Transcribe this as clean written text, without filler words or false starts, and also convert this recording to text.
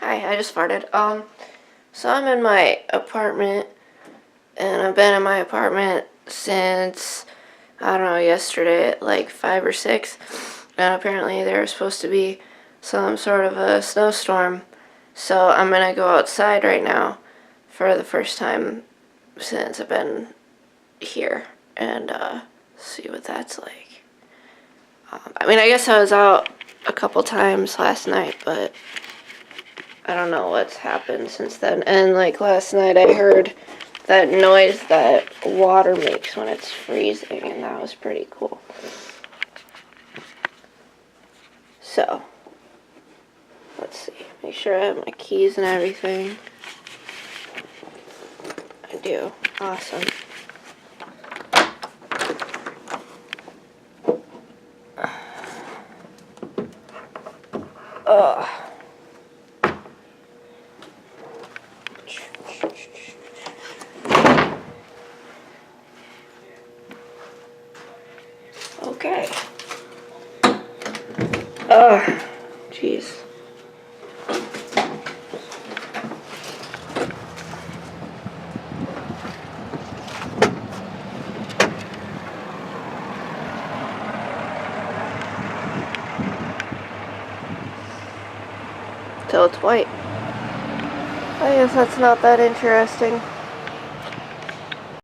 Hi, I just farted. So I'm in my apartment, and I've been in my apartment since, I don't know, yesterday at like 5 or 6, and apparently there was supposed to be some sort of a snowstorm, so I'm gonna go outside right now for the first time since I've been here, and see what that's like. I mean, I guess I was out a couple times last night, but I don't know what's happened since then. And like last night I heard that noise that water makes when it's freezing, and that was pretty cool. So, let's see. Make sure I have my keys and everything. I do. Awesome. Ugh. Okay. Ugh. Jeez. So it's white. I guess that's not that interesting.